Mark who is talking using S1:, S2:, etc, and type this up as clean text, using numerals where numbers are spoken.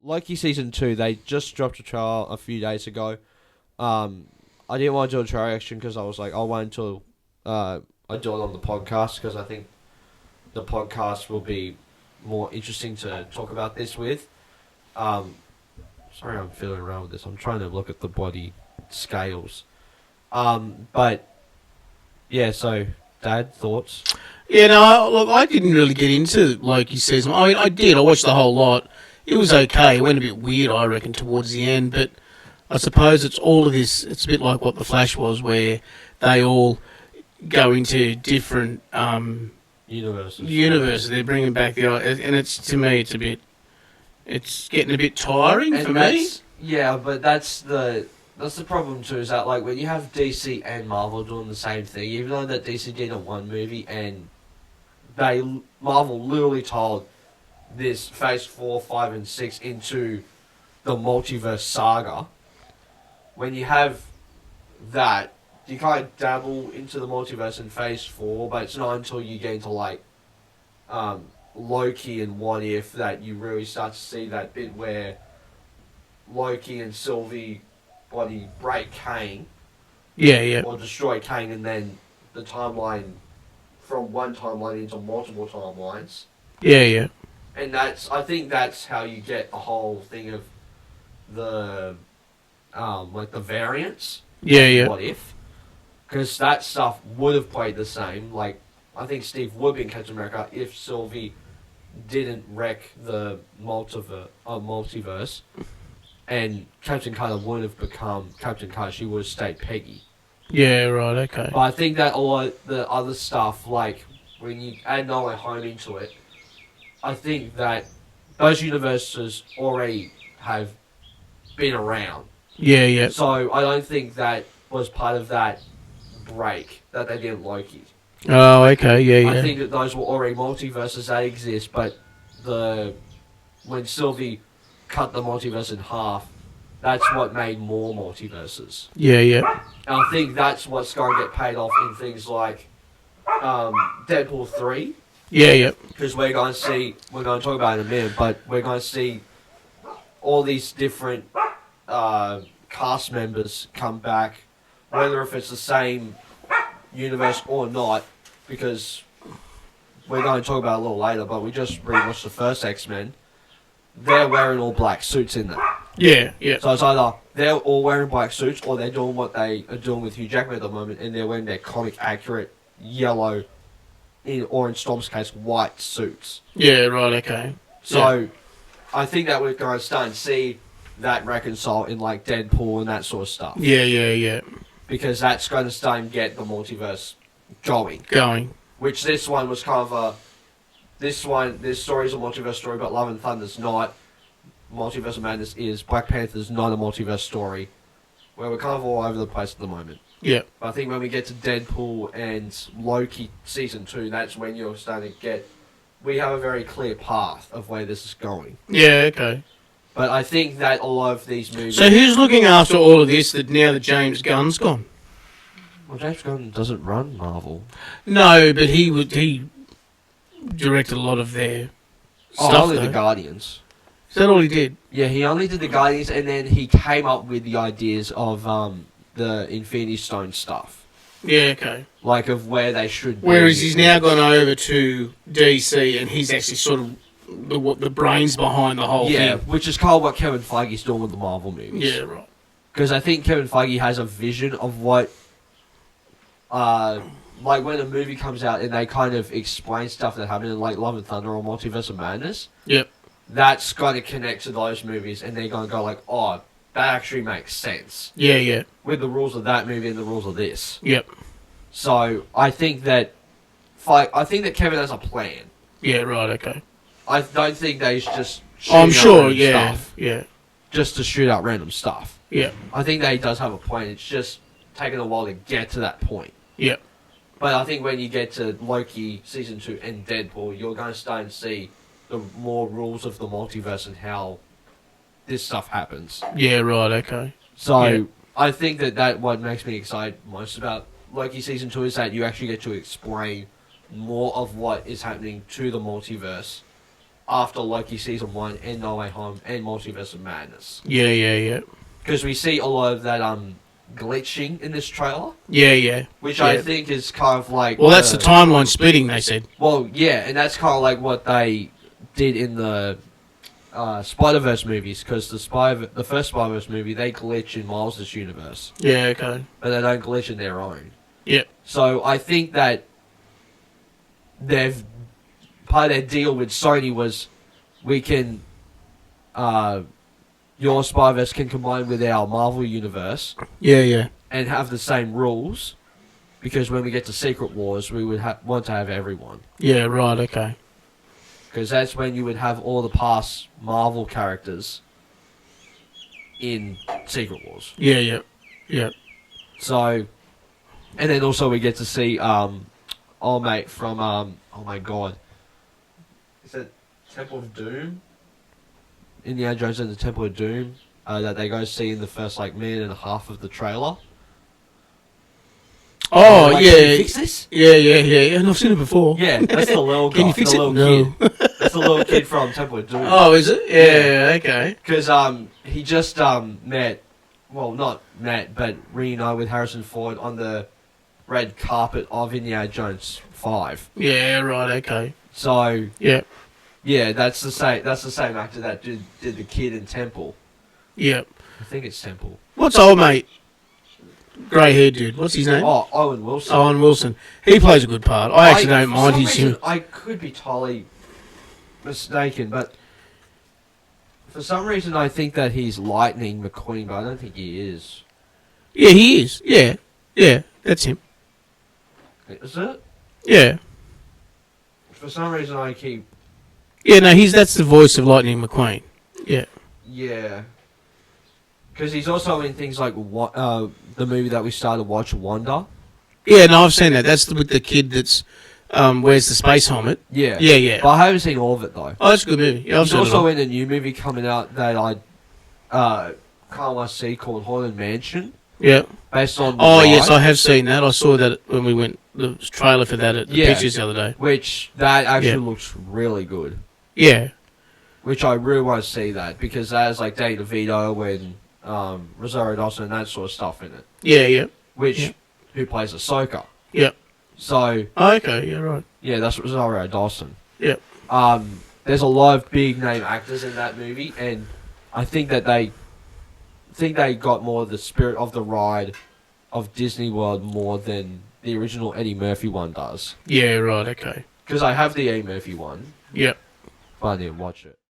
S1: Loki season 2, they just dropped a trailer a few days ago. I didn't want to do a trailer reaction because I was like, I'll wait until I do it on the podcast because I think the podcast will be more interesting to talk about this with. Sorry, I'm fiddling around with this. I'm trying to look at the body scales. But yeah, so Dad, thoughts?
S2: Yeah, no, look, I didn't really get into Loki season. I mean, I did. I watched the whole lot. It was okay. It went a bit weird, I reckon, towards the end. But I suppose it's all of this. It's a bit like what The Flash was, where they all go into different universes. They're bringing back and it's, to me, it's getting a bit tiring
S1: and
S2: for me.
S1: Yeah, but that's the problem too. Is that like when you have DC and Marvel doing the same thing, even though that DC did in one movie and Marvel literally told this Phase 4, 5, and 6 into the multiverse saga. When you have that, you kind of dabble into the multiverse in Phase 4, but it's not until you get into like Loki and What If that you really start to see that bit where Loki and Sylvie break Kane.
S2: Yeah.
S1: Or destroy Kane, and then the timeline from one timeline into multiple timelines.
S2: Yeah.
S1: And I think that's how you get the whole thing of the like the variants.
S2: Yeah.
S1: What If? Because that stuff would have played the same. Like, I think Steve would be in Captain America if Sylvie didn't wreck the multiverse. And Captain Carter would have become Captain Carter. She would have stayed Peggy.
S2: Yeah, right, okay.
S1: But I think that all the other stuff, like when you add No Way Home into it, I think that those universes already have been around.
S2: Yeah.
S1: So I don't think that was part of that break that they did in Loki.
S2: Oh, okay, yeah.
S1: I think that those were already multiverses that exist, but when Sylvie cut the multiverse in half, that's what made more multiverses.
S2: Yeah.
S1: And I think that's what's going to get paid off in things like Deadpool 3.
S2: Yeah.
S1: Because we're going to talk about it in a minute, but we're going to see all these different cast members come back, whether if it's the same universe or not, because we're going to talk about it a little later, but we just rewatched the first X-Men. They're wearing all black suits in there.
S2: Yeah.
S1: So it's either they're all wearing black suits or they're doing what they are doing with Hugh Jackman at the moment, and they're wearing their comic accurate yellow, or in Storm's case, white suits.
S2: Yeah, right, okay.
S1: So I think that we're going to start and see that reconcile in like Deadpool and that sort of stuff.
S2: Yeah.
S1: Because that's going to start and get the multiverse going. Which this one was kind of this story's a multiverse story, but Love and Thunder's not. Multiverse of Madness is. Black Panther's not a multiverse story. Where we're kind of all over the place at the moment.
S2: Yeah.
S1: But I think when we get to Deadpool and Loki Season 2, that's when you're starting to get... We have a very clear path of where this is going.
S2: Yeah, okay.
S1: But I think that a lot of these movies...
S2: So who's looking after all of this now that James Gunn's gone?
S1: Well, James Gunn doesn't run Marvel.
S2: No, but he directed a lot of their stuff,
S1: only
S2: though.
S1: the Guardians.
S2: Is that all he did?
S1: Yeah, he only did the Guardians, and then he came up with the ideas of the Infinity Stone stuff.
S2: Yeah, okay.
S1: Like, of where they should be.
S2: Whereas he's now gone over to DC, and he's actually sort of the brains behind the whole thing.
S1: Yeah, which is kind of what Kevin Feige's doing with the Marvel movies.
S2: Yeah, right.
S1: Because I think Kevin Feige has a vision of what... like when a movie comes out and they kind of explain stuff that happened in like Love and Thunder or Multiverse of Madness.
S2: Yep.
S1: That's going to connect to those movies, and they're going to go like, oh, that actually makes sense.
S2: Yeah.
S1: With the rules of that movie and the rules of this.
S2: Yep.
S1: So I think that Kevin has a plan.
S2: Yeah, right, okay.
S1: I don't think they just shoot
S2: I'm
S1: out
S2: sure,
S1: random
S2: yeah.
S1: stuff.
S2: Yeah.
S1: Just to shoot out random stuff.
S2: Yeah.
S1: I think that he does have a plan. It's just taken a while to get to that point.
S2: Yep.
S1: But I think when you get to Loki Season 2 and Deadpool, you're going to start and see the more rules of the multiverse and how this stuff happens.
S2: Yeah, right, okay.
S1: So, I think that what makes me excited most about Loki Season 2 is that you actually get to explain more of what is happening to the multiverse after Loki Season 1 and No Way Home and Multiverse of Madness.
S2: Yeah.
S1: Because we see a lot of that glitching in this trailer.
S2: Yeah.
S1: Which I think is kind of like...
S2: Well, that's the timeline splitting, they said.
S1: Well, yeah, and that's kind of like what they did in the Spider-Verse movies, because the first Spider-Verse movie, they glitch in Miles' universe.
S2: Yeah, okay.
S1: But they don't glitch in their own.
S2: Yeah.
S1: So I think that part of their deal with Sony was we can... your Spider-Verse can combine with our Marvel universe.
S2: Yeah.
S1: And have the same rules, because when we get to Secret Wars, we would want to have everyone.
S2: Yeah, right, okay.
S1: Because that's when you would have all the past Marvel characters in Secret Wars.
S2: Yeah.
S1: So, and then also we get to see old mate from oh my god, is it Temple of Doom? Indiana Jones and the Temple of Doom that they go see in the first minute and a half of the trailer.
S2: Oh,
S1: Can
S2: yeah.
S1: you fix this?
S2: Yeah. And I've seen it before.
S1: Yeah, that's the little guy.
S2: Can you fix
S1: the
S2: it?
S1: little
S2: No.
S1: kid. That's the little kid from Temple of Doom.
S2: Oh, is it? Yeah, okay.
S1: Because he just met, well, not met, but reunited with Harrison Ford on the red carpet of Indiana Jones 5.
S2: Yeah, right, okay.
S1: So
S2: yeah,
S1: that's the same actor that did the kid in Temple.
S2: Yeah.
S1: I think it's Temple.
S2: What's old mate? Grey haired dude. What's his name?
S1: Oh, Owen Wilson.
S2: Owen Wilson. He plays a good part. I actually don't mind his humor.
S1: I could be totally mistaken, but for some reason I think that he's Lightning McQueen, but I don't think he is.
S2: Yeah, he is. Yeah, that's him.
S1: Is it?
S2: Yeah.
S1: For some reason I keep...
S2: Yeah, no, that's the voice of Lightning McQueen. Yeah.
S1: Yeah. Because he's also in things like the movie that we started watching, Wonder.
S2: Yeah, no, I've seen that. That's with the kid that's wears the space helmet.
S1: Yeah.
S2: Yeah.
S1: But I haven't seen all of it, though.
S2: Oh, that's a good movie. Yeah,
S1: he's also in a new movie coming out that I can't want to see called Haunted Mansion.
S2: Yeah.
S1: Based on...
S2: yes, I have seen that. I saw that when we went... The trailer for that at the pictures the other day.
S1: Which, that actually looks really good.
S2: Yeah.
S1: Which I really want to see that, because that has Danny DeVito and Rosario Dawson and that sort of stuff in it.
S2: Yeah.
S1: Who plays Ahsoka.
S2: Yeah.
S1: So...
S2: okay, yeah, right.
S1: Yeah, that's Rosario Dawson.
S2: Yeah.
S1: There's a lot of big name actors in that movie, and I think that they got more of the spirit of the ride of Disney World more than the original Eddie Murphy one does.
S2: Yeah, right, okay.
S1: Because I have the Eddie Murphy one.
S2: Yep.
S1: But I didn't watch it.